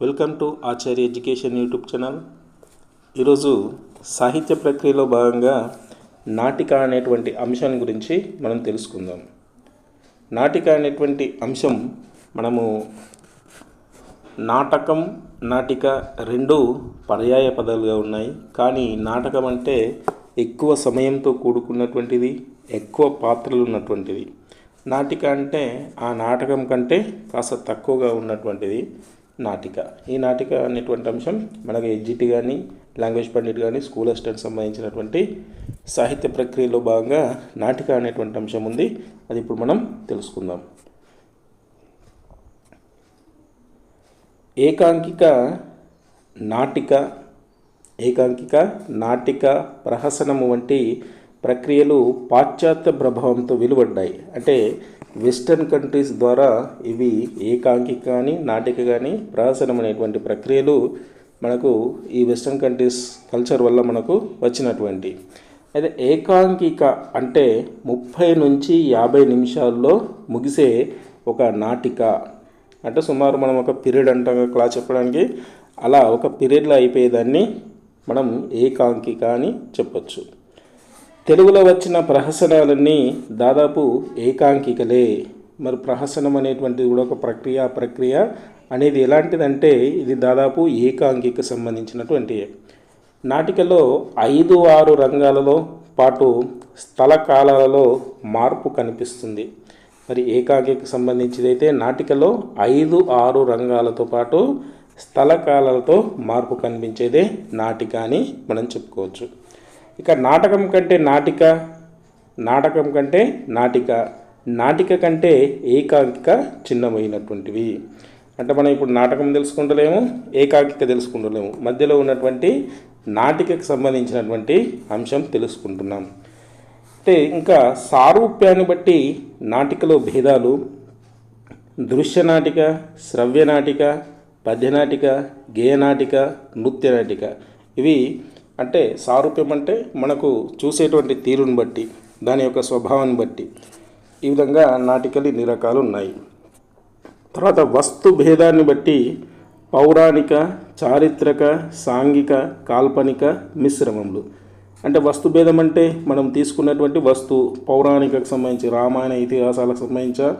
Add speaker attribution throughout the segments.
Speaker 1: Welcome to Acharya education YouTube channel. ఈరోజు సాహిత్య ప్రక్రియలో భాగంగా నాటిక అనేటువంటి అంశాన్ని గురించి మనం తెలుసుకుందాం. నాటిక అనేటువంటి అంశం మనము నాటకం, నాటిక రెండు పర్యాయ పదాలుగా ఉన్నాయి. కానీ నాటకం అంటే ఎక్కువ సమయంతో కూడుకున్నటువంటిది, ఎక్కువ పాత్రలు ఉన్నటువంటిది. నాటిక అంటే ఆ నాటకం కంటే కాస్త తక్కువగా ఉన్నటువంటిది నాటిక. ఈ నాటిక అనేటువంటి అంశం మనకి ఎడ్జిటి కానీ, లాంగ్వేజ్ పండిట్ కానీ, స్కూల్ అసిస్టెంట్ సంబంధించినటువంటి సాహిత్య ప్రక్రియలో భాగంగా నాటిక అనేటువంటి అంశం ఉంది. అది ఇప్పుడు మనం తెలుసుకుందాం. ఏకాంకిక నాటిక, ప్రహసనము వంటి ప్రక్రియలు పాశ్చాత్య ప్రభావంతో వెలువడ్డాయి. అంటే వెస్టర్న్ కంట్రీస్ ద్వారా ఇవి ఏకాంకిక కానీ, నాటిక కానీ, ప్రహసనం అనేటువంటి ప్రక్రియలు మనకు ఈ వెస్టర్న్ కంట్రీస్ కల్చర్ వల్ల మనకు వచ్చినటువంటి. అయితే ఏకాంకిక అంటే 30 నుంచి 50 నిమిషాల్లో ముగిసే ఒక నాటిక. అంటే సుమారు మనం ఒక పీరియడ్ అంటాం క్లాస్ చెప్పడానికి, అలా ఒక పీరియడ్లో అయిపోయేదాన్ని మనం ఏకాంకిక అని చెప్పచ్చు. తెలుగులో వచ్చిన ప్రహసనాలన్నీ దాదాపు ఏకాంకికలే. మరి ప్రహసనం అనేటువంటిది కూడా ఒక ప్రక్రియ అనేది ఎలాంటిదంటే ఇది దాదాపు ఏకాంకిక సంబంధించినటువంటి. నాటికలో 5-6 రంగాలలో పాటు స్థల కాలాలలో మార్పు కనిపిస్తుంది. మరి ఏకాంకిక సంబంధించిదైతే నాటికలో 5-6 రంగాలతో పాటు స్థల కాలాలతో మార్పు కనిపించేదే నాటిక అని మనం చెప్పుకోవచ్చు. ఇక నాటకం కంటే నాటిక కంటే ఏకాంకిక చిన్నమైనటువంటివి. అంటే మనం ఇప్పుడు నాటకం తెలుసుకుంటలేము, ఏకాంకిక తెలుసుకుంటలేము, మధ్యలో ఉన్నటువంటి నాటికకు సంబంధించినటువంటి అంశం తెలుసుకుంటున్నాం. అంటే ఇంకా సారూప్యాన్ని బట్టి నాటికలో భేదాలు: దృశ్య నాటిక, శ్రవ్య నాటిక, పద్యనాటిక, గేయనాటిక, నృత్య నాటిక. ఇవి అంటే సారూప్యం అంటే మనకు చూసేటువంటి తీరుని బట్టి, దాని యొక్క స్వభావాన్ని బట్టి ఈ విధంగా నాటికలు ఇన్ని రకాలు ఉన్నాయి. తర్వాత వస్తు భేదాన్ని బట్టి పౌరాణిక, చారిత్రక, సాంఘిక, కాల్పనిక మిశ్రమములు. అంటే వస్తు భేదం అంటే మనం తీసుకున్నటువంటి వస్తు పౌరాణికకు సంబంధించి రామాయణ ఇతిహాసాలకు సంబంధించా,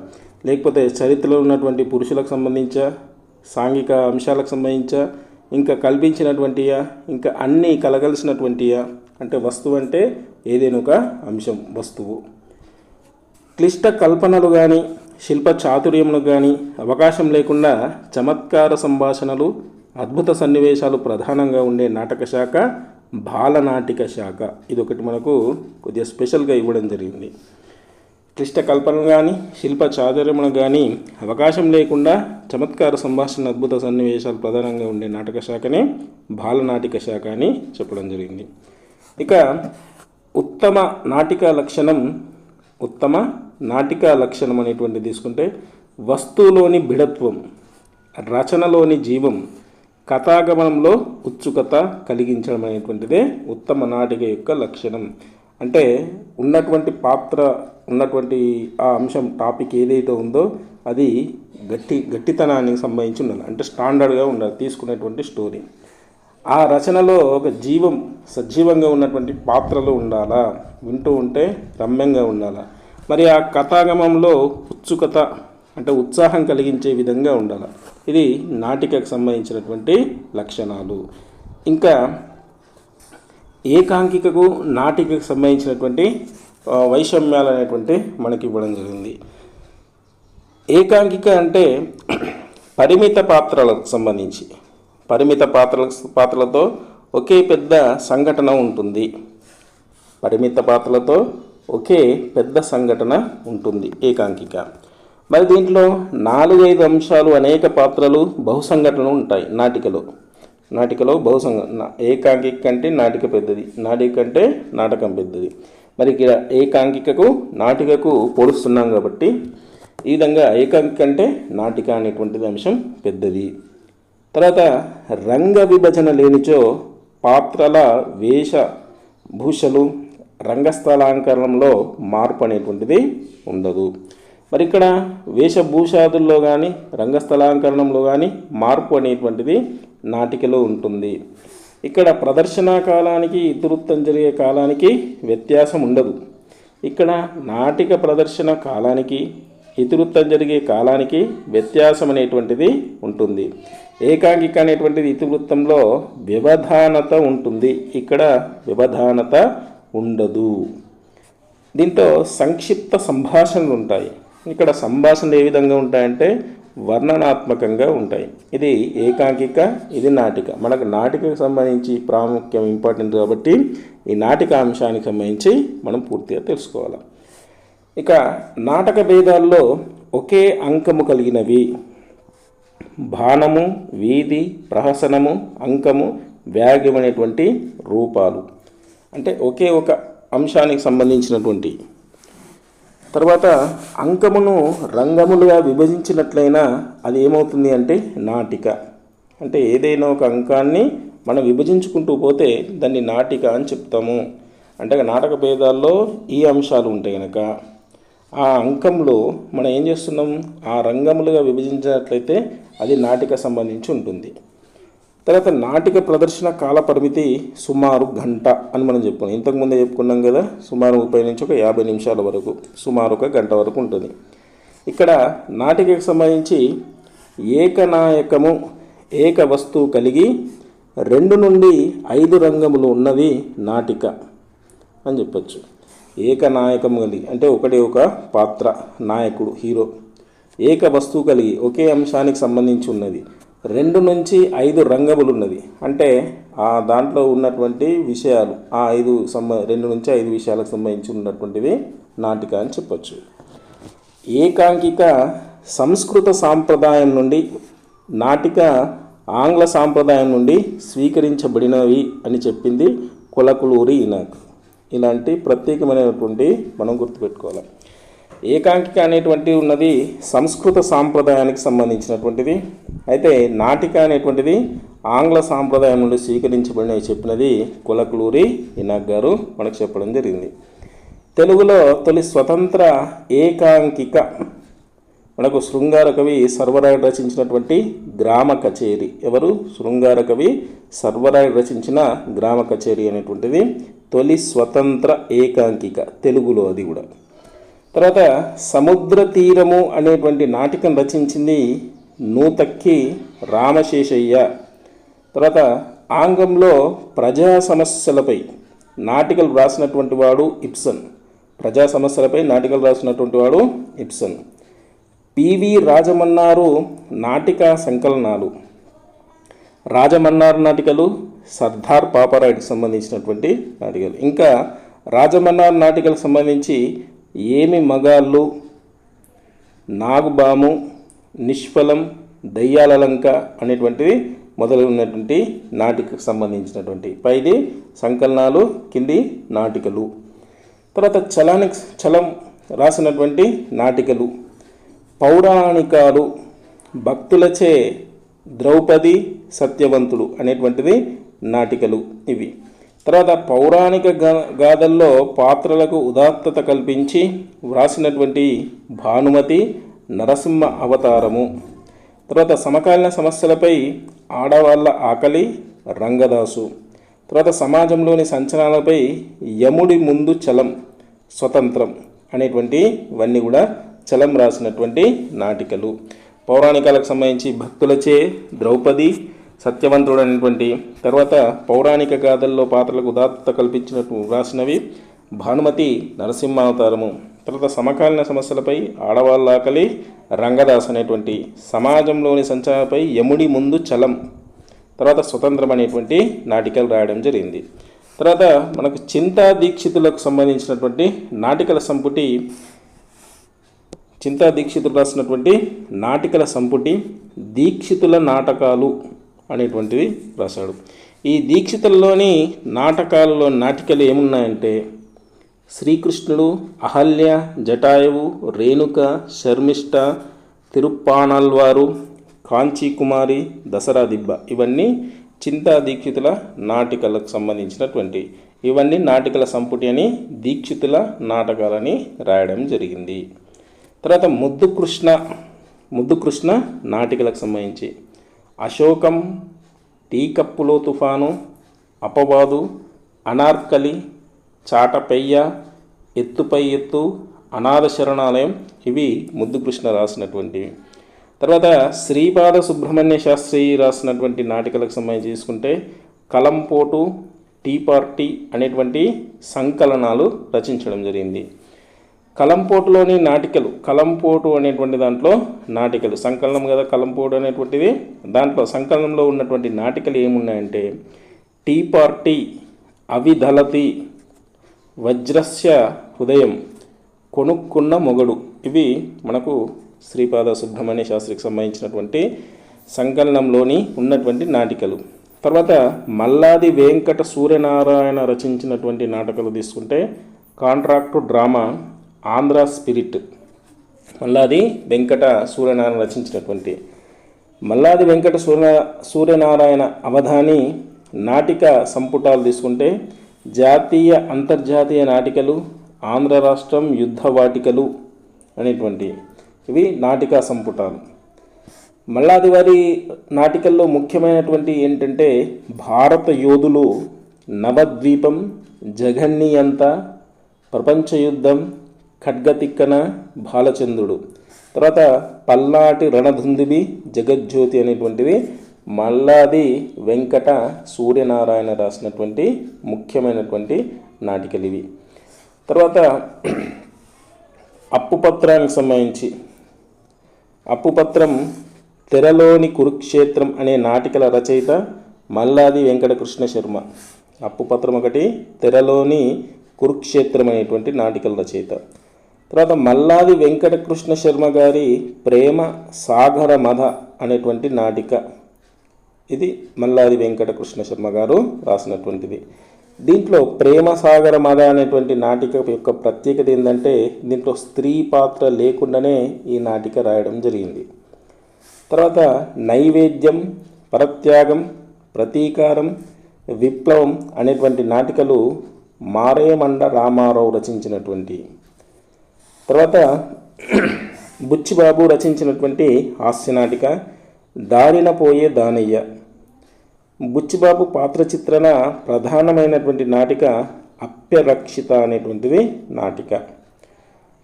Speaker 1: లేకపోతే చరిత్రలో ఉన్నటువంటి పురుషులకు సంబంధించా, సాంఘిక అంశాలకు సంబంధించా, ఇంకా కల్పించినటువంటియా, ఇంకా అన్నీ కలగలిసినటువంటియా. అంటే వస్తువు అంటే ఏదైనా ఒక అంశం వస్తువు. క్లిష్ట కల్పనలు కానీ, శిల్ప చాతుర్యములు కానీ అవకాశం లేకుండా చమత్కార సంభాషణలు, అద్భుత సన్నివేశాలు ప్రధానంగా ఉండే నాటక శాఖ బాలనాటిక శాఖ. ఇది ఒకటి మనకు కొద్దిగా స్పెషల్గా ఇవ్వడం జరిగింది. క్లిష్ట కల్పనలు కానీ, శిల్ప చాతుర్యములు కానీ అవకాశం లేకుండా చమత్కార సంభాషణ, అద్భుత సన్నివేశాలు ప్రధానంగా ఉండే నాటక శాఖనే బాలనాటిక శాఖ అని చెప్పడం జరిగింది. ఇక ఉత్తమ నాటిక లక్షణం అనేటువంటి తీసుకుంటే వస్తువులోని బిడత్వం, రచనలోని జీవం, కథాగమనంలో ఉత్సుకత కలిగించడం అనేటువంటిదే ఉత్తమ నాటిక యొక్క లక్షణం. అంటే ఉన్నటువంటి ఆ అంశం టాపిక్ ఏదైతే ఉందో అది గట్టితనానికి సంబంధించి ఉండాలి. అంటే స్టాండర్డ్గా ఉండాలి తీసుకునేటువంటి స్టోరీ. ఆ రచనలో ఒక సజీవంగా ఉన్నటువంటి పాత్రలు ఉండాలా, వింటూ ఉంటే రమ్యంగా ఉండాలా. మరి ఆ కథాగమంలో ఉత్సుకత అంటే ఉత్సాహం కలిగించే విధంగా ఉండాలి. ఇది నాటికకు సంబంధించినటువంటి లక్షణాలు. ఇంకా ఏకాంకికకు నాటికకు సంబంధించినటువంటి వైషమ్యాలు అనేటువంటి మనకి ఇవ్వడం జరిగింది. ఏకాంకిక అంటే పరిమిత పాత్రలతో ఒకే పెద్ద సంఘటన ఉంటుంది. ఏకాంకిక. మరి దీంట్లో 4-5 అంశాలు, అనేక పాత్రలు, బహుసంఘటనలు ఉంటాయి నాటికలో ఏకాంకిక కంటే నాటిక పెద్దది, నాటిక కంటే నాటకం పెద్దది. మరి ఇక్కడ ఏకాంకికకు నాటికకు పోలుస్తున్నాం కాబట్టి ఈ విధంగా ఏకాంకిక అంటే నాటిక అనేటువంటిది అంశం పెద్దది. తర్వాత రంగ విభజన లేనిచో పాత్రల వేషభూషలు, రంగస్థలాంకరణంలో మార్పు అనేటువంటిది ఉండదు. మరి ఇక్కడ వేషభూషాదుల్లో కానీ రంగస్థలాంకరణంలో కానీ మార్పు అనేటువంటిది నాటికలో ఉంటుంది. ఇక్కడ ప్రదర్శనా కాలానికి ఇతివృత్తం జరిగే కాలానికి వ్యత్యాసం ఉండదు. ఇక్కడ నాటిక ప్రదర్శన కాలానికి ఇతివృత్తం జరిగే కాలానికి వ్యత్యాసం అనేటువంటిది ఉంటుంది. ఏకాంకిక అనేటువంటిది ఇతివృత్తంలో వ్యవధానత ఉంటుంది, ఇక్కడ వ్యవధానత ఉండదు. దీంతో సంక్షిప్త సంభాషణలు ఉంటాయి. ఇక్కడ సంభాషణలు ఏ విధంగా ఉంటాయంటే వర్ణనాత్మకంగా ఉంటాయి. ఇది ఏకాంకిక, ఇది నాటిక. మనకు నాటికకు సంబంధించి ప్రాముఖ్యం ఇంపార్టెంట్ కాబట్టి ఈ నాటిక అంశానికి సంబంధించి మనం పూర్తిగా తెలుసుకోవాలి. ఇక నాటక భేదాల్లో ఒకే అంకము కలిగినవి బాణము, వీధి, ప్రహసనము, అంకము, వ్యాగ్యం అనేటువంటి రూపాలు. అంటే ఒకే ఒక అంశానికి సంబంధించినటువంటి. తర్వాత అంకమును రంగములుగా విభజించినట్లయినా అది ఏమవుతుంది అంటే నాటిక. అంటే ఏదైనా ఒక అంకాన్ని మనం విభజించుకుంటూ పోతే దాన్ని నాటిక అని చెప్తాము. అంటే నాటక భేదాల్లో ఈ అంశాలు ఉంటాయి కనుక ఆ అంకంలో మనం ఏం చేస్తున్నాం, ఆ రంగములుగా విభజించినట్లయితే అది నాటిక సంబంధించి ఉంటుంది. తర్వాత నాటిక ప్రదర్శన కాల పరిమితి సుమారు గంట అని మనం చెప్పుకున్నాం. ఇంతకుముందే చెప్పుకున్నాం కదా, సుమారు 30 నుంచి 50 నిమిషాల వరకు, సుమారు 1 గంట వరకు ఉంటుంది. ఇక్కడ నాటికకు సంబంధించి ఏకనాయకము, ఏక వస్తువు కలిగి 2 నుండి 5 రంగములు ఉన్నది నాటిక అని చెప్పచ్చు. ఏకనాయకము కలిగి అంటే ఒకటి ఒక పాత్ర, నాయకుడు, హీరో. ఏక వస్తువు కలిగి ఒకే అంశానికి సంబంధించి ఉన్నది. 2 నుంచి 5 రంగములు ఉన్నది అంటే ఆ దాంట్లో ఉన్నటువంటి విషయాలు ఆ 2 నుంచి 5 విషయాలకు సంబంధించి ఉన్నటువంటిది నాటిక అని చెప్పచ్చు. ఏకాంకిక సంస్కృత సాంప్రదాయం నుండి, నాటిక ఆంగ్ల సాంప్రదాయం నుండి స్వీకరించబడినవి అని చెప్పింది కొలకులూరి ఇనాక్. ఇలాంటి ప్రత్యేకమైనటువంటి మనం గుర్తుపెట్టుకోవాలి. ఏకాంకిక అనేటువంటి ఉన్నది సంస్కృత సాంప్రదాయానికి సంబంధించినటువంటిది. అయితే నాటిక అనేటువంటిది ఆంగ్ల సాంప్రదాయం నుండి స్వీకరించబడినవి చెప్పినది కొలకులూరి ఇనాక్ గారు మనకు చెప్పడం జరిగింది. తెలుగులో తొలి స్వతంత్ర ఏకాంకిక మనకు శృంగార కవి సర్వరాయుడు రచించినటువంటి గ్రామ కచేరి. ఎవరు? శృంగార కవి సర్వరాయుడు రచించిన గ్రామ కచేరి అనేటువంటిది తొలి స్వతంత్ర ఏకాంకిక తెలుగులో, అది కూడా. తర్వాత సముద్ర తీరము అనేటువంటి నాటికం రచించింది నూతక్కి రామశేషయ్య. తర్వాత ఆంగ్లంలో ప్రజా సమస్యలపై నాటికలు రాసినటువంటి వాడు ఇబ్సన్. ప్రజా సమస్యలపై నాటికలు రాసినటువంటి వాడు ఇబ్సన్. పివి రాజమన్నారు నాటికా సంకలనాలు. రాజమన్నారు నాటికలు సర్దార్ పాపారాయుడికి సంబంధించినటువంటి నాటికలు. ఇంకా రాజమన్నారు నాటికలకు సంబంధించి ఏమి మగాళ్ళు, నాగుబాము, నిష్ఫలం, దయ్యాల లంక అనేటువంటివి మొదలైనటువంటి నాటికకు సంబంధించినటువంటి పైది సంకలనాలు, కింది నాటికలు. తర్వాత చలం రాసినటువంటి నాటికలు, పౌరాణికాలు, భక్తులచే ద్రౌపది, సత్యవంతుడు అనేటువంటిది నాటికలు ఇవి. తర్వాత పౌరాణిక గాథల్లో పాత్రలకు ఉదాత్తత కల్పించి వ్రాసినటువంటి భానుమతి, నరసింహ అవతారము. తర్వాత సమకాలీన సమస్యలపై ఆడవాళ్ళ ఆకలి, రంగదాసు. తర్వాత సమాజంలోని సంచలనాలపై యముడి ముందు చలం, స్వతంత్రం అనేటువంటి ఇవన్నీ కూడా చలం రాసినటువంటి నాటికలు. పౌరాణికాలకు సంబంధించి భక్తులచే ద్రౌపది, సత్యవంతుడు అనేటువంటి. తర్వాత పౌరాణిక గాథల్లో పాత్రలకు ఉదాత్తత కల్పించినట్టు రాసినవి భానుమతి, నరసింహావతారము. తర్వాత సమకాలీన సమస్యలపై ఆడవాళ్ళ ఆకలి, రంగదాస్ అనేటువంటి. సమాజంలోని సంచాలపై యముడి ముందు చలం, తర్వాత స్వతంత్రం అనేటువంటి నాటికలు రాయడం జరిగింది. తర్వాత మనకు చింతా దీక్షితులకు సంబంధించినటువంటి నాటికల సంపుటి, చింతా దీక్షితులు రాసినటువంటి నాటికల సంపుటి దీక్షితుల నాటకాలు అనేటువంటివి రాశాడు. ఈ దీక్షితుల్లోని నాటకాలలో నాటికలు ఏమున్నాయంటే శ్రీకృష్ణుడు, అహల్య, జటాయువు, రేణుక, శర్మిష్ట, తిరుప్పానల్వారు, కాంచీకుమారి, దసరా దిబ్బ ఇవన్నీ చింతా దీక్షితుల నాటికలకు సంబంధించినటువంటి. ఇవన్నీ నాటికల సంపుటి అని దీక్షితుల నాటకాలని రాయడం జరిగింది. తర్వాత ముద్దు కృష్ణ నాటికలకు సంబంధించి అశోకం, టీ కప్పులో తుఫాను, అపవాదు, అనార్కలి, చాటపెయ్య, ఎత్తుపై ఎత్తు, అనాథ శరణాలయం ఇవి ముద్దు కృష్ణ రాసినటువంటివి. తర్వాత శ్రీపాద సుబ్రహ్మణ్య శాస్త్రి రాసినటువంటి నాటికలకు సంబంధించి తీసుకుంటే కలంపోటు, టీ పార్టీ అనేటువంటి సంకలనాలు రచించడం జరిగింది. కలంపోటులోని నాటికలు, కలంపోటు అనేటువంటి దాంట్లో నాటికలు సంకలనం కదా కలంపోటు అనేటువంటిది, దాంట్లో సంకలనంలో ఉన్నటువంటి నాటికలు ఏమున్నాయంటే టీ పార్టీ, అవిధలతి, వజ్రస్య హృదయం, కొనుక్కున్న మొగడు ఇవి మనకు శ్రీపాద సుబ్రహ్మణ్య శాస్త్రికి సంబంధించినటువంటి సంకలనంలోని ఉన్నటువంటి నాటికలు. తర్వాత మల్లాది వెంకట సూర్యనారాయణ రచించినటువంటి నాటకాలు తీసుకుంటే contract drama, Andhra spirit, Malladi Venkata Suryanarayana రచించినటువంటి మల్లాది వెంకట సూర్యనారాయణ అవధాని నాటిక సంపుటాలు తీసుకుంటే జాతీయ అంతర్జాతీయ నాటికలు, ఆంధ్ర రాష్ట్రం యుద్ధ వాటికలు అనేటువంటి ఇవి నాటికా సంపుటాలు. మల్లాది వారి నాటికల్లో ముఖ్యమైనటువంటి ఏంటంటే భారత యోధులు, నవద్వీపం, జగన్నియంత, ప్రపంచ యుద్ధం, ఖడ్గతిక్కన, బాలచంద్రుడు. తర్వాత పల్నాటి రణధుందుబి, జగజ్యోతి అనేటువంటివి మల్లాది వెంకట సూర్యనారాయణ రాసినటువంటి ముఖ్యమైనటువంటి నాటికలు ఇవి. తర్వాత అప్పుపత్రానికి సంబంధించి అప్పుపత్రం, తెరలోని కురుక్షేత్రం అనే నాటికల రచయిత మల్లాది వెంకటకృష్ణ శర్మ. అప్పుపత్రం ఒకటి, తెరలోని కురుక్షేత్రం అనేటువంటి నాటికల రచయిత. తర్వాత మల్లాది వెంకటకృష్ణ శర్మ గారి ప్రేమ సాగర మధ అనేటువంటి నాటిక, ఇది మల్లాది వెంకటకృష్ణ శర్మ గారు రాసినటువంటిది. దీంట్లో ప్రేమ సాగర మధ అనేటువంటి నాటిక యొక్క ప్రత్యేకత ఏంటంటే దీంట్లో స్త్రీ పాత్ర లేకుండానే ఈ నాటిక రాయడం జరిగింది. తర్వాత నైవేద్యం, పరత్యాగం, ప్రతీకారం, విప్లవం అనేటువంటి నాటికలు మారేమండ రామారావు రచించినటువంటి. తర్వాత బుచ్చిబాబు రచించినటువంటి హాస్యనాటిక దారిన పోయే దానయ్య. బుచ్చిబాబు పాత్ర చిత్రణ ప్రధానమైనటువంటి నాటిక అప్యరక్షిత అనేటువంటిది నాటిక.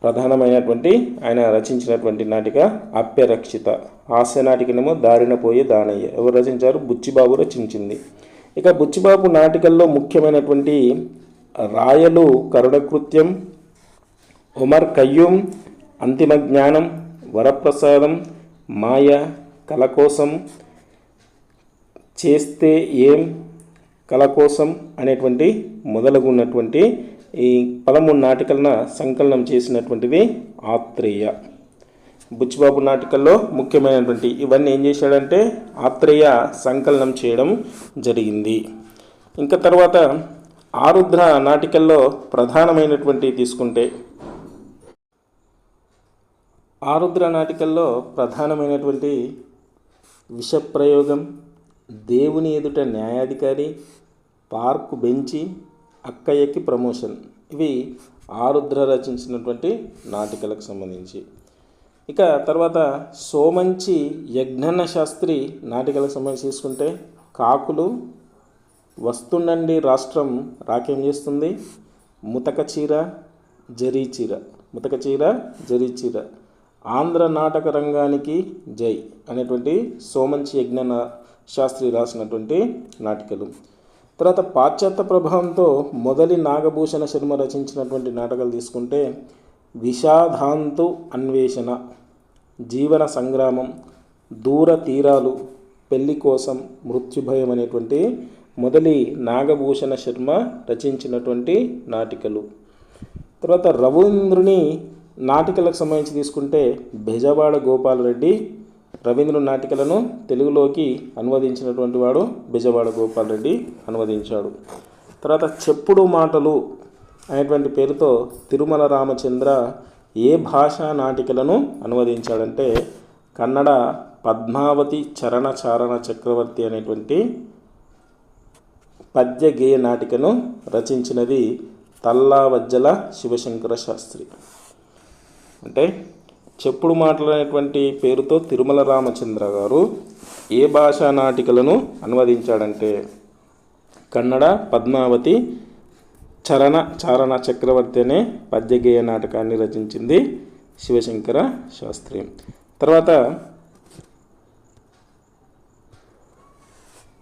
Speaker 1: ప్రధానమైనటువంటి ఆయన రచించినటువంటి నాటిక అప్యరక్షిత. హాస్య నాటికనేమో దారిన పోయే దానయ్య. ఎవరు రచించారు? బుచ్చిబాబు రచించింది. ఇక బుచ్చిబాబు నాటికల్లో ముఖ్యమైనటువంటి రాయలు కరుణకృత్యం, ఉమర్ కయ్యూమ్, అంతిమ జ్ఞానం, వరప్రసాదం, మాయ, కల కోసం, చేస్తే ఏం, కల కోసం అనేటువంటి మొదలగున్నటువంటి ఈ 13 నాటికలను సంకలనం చేసినటువంటిది ఆత్రేయ. బుచ్చిబాబు నాటికల్లో ముఖ్యమైనటువంటి ఇవన్నీ ఏం చేశాడంటే ఆత్రేయ సంకలనం చేయడం జరిగింది. ఇంకా తర్వాత ఆరుద్ర నాటికల్లో ప్రధానమైనటువంటి తీసుకుంటే ఆరుద్ర నాటికల్లో ప్రధానమైనటువంటి విషప్రయోగం, దేవుని ఎదుట న్యాయాధికారి, పార్కు బెంచి, అక్కయ్యకి ప్రమోషన్ ఇవి ఆరుద్ర రచించినటువంటి నాటికలకు సంబంధించి. ఇక తర్వాత సోమంచి యజ్ఞన్న శాస్త్రి నాటికలకు సంబంధించి తీసుకుంటే కాకులు, వస్తుండండి రాష్ట్రం రాకేం చేస్తుంది, ముతక చీర, జరీ చీర, ముతక చీర, జరీ చీర, ఆంధ్ర నాటక రంగానికి జై అనేటువంటి సోమంచి యజ్ఞన్న శాస్త్రి రాసినటువంటి నాటికలు. తర్వాత పాశ్చాత్య ప్రభావంతో మొదలి నాగభూషణ శర్మ రచించినటువంటి నాటకాలు తీసుకుంటే విషాదాంతు అన్వేషణ, జీవన సంగ్రామం, దూర తీరాలు, పెళ్లి కోసం, మృత్యుభయం అనేటువంటి మొదలి నాగభూషణ శర్మ రచించినటువంటి నాటికలు. తర్వాత రవీంద్రుని నాటికలకు సంబంధించి తీసుకుంటే బెజవాడ గోపాలరెడ్డి రవీంద్ర నాటికలను తెలుగులోకి అనువదించినటువంటి వాడు బెజవాడ గోపాలరెడ్డి అనువదించాడు. తర్వాత చెప్పుడు మాటలు అనేటువంటి పేరుతో తిరుమల రామచంద్ర ఏ భాషా నాటికలను అనువదించాడంటే కన్నడ పద్మావతి చరణ చారణ చక్రవర్తి అనేటువంటి పద్య గేయ నాటికను రచించినది తల్లావజ్జల శివశంకర శాస్త్రి. అంటే చెప్పుడు మాటలనేటువంటి పేరుతో తిరుమల రామచంద్ర గారు ఏ భాషా నాటికలను అనువదించాడంటే కన్నడ పద్మావతి చారణ చక్రవర్తి అనే పద్యగేయ నాటకాన్ని రచించింది శివశంకర శాస్త్రి. తర్వాత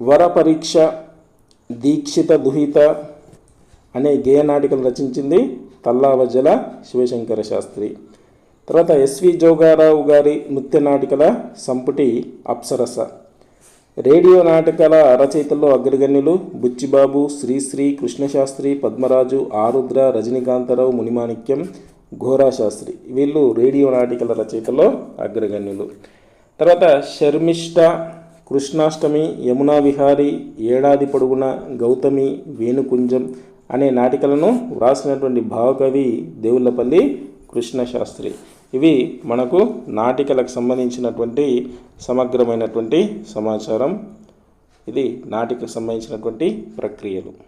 Speaker 1: వరపరీక్ష దీక్షిత దుహిత అనే గేయ నాటికలు రచించింది తల్లావజ్జల శివశంకర శాస్త్రి. తర్వాత ఎస్వి జోగారావు గారి నృత్య నాటికల సంపుటి అప్సరస. రేడియో నాటకాల రచయితల్లో అగ్రగణ్యులు బుచ్చిబాబు, శ్రీశ్రీ, కృష్ణశాస్త్రి, పద్మరాజు, ఆరుద్ర, రజనీకాంతరావు, మునిమాణిక్యం, ఘోరాశాస్త్రి. వీళ్ళు రేడియో నాటికల రచయితల్లో అగ్రగణ్యులు. తర్వాత శర్మిష్ఠ, కృష్ణాష్టమి, యమునా విహారి, ఏడాది పొడుగున, గౌతమి, వేణుకుంజం అనే నాటికలను వ్రాసినటువంటి భావకవి దేవులపల్లి కృష్ణశాస్త్రి. ఇవి మనకు నాటికలకు సంబంధించినటువంటి సమగ్రమైనటువంటి సమాచారం. ఇది నాటికకు సంబంధించినటువంటి ప్రక్రియలు.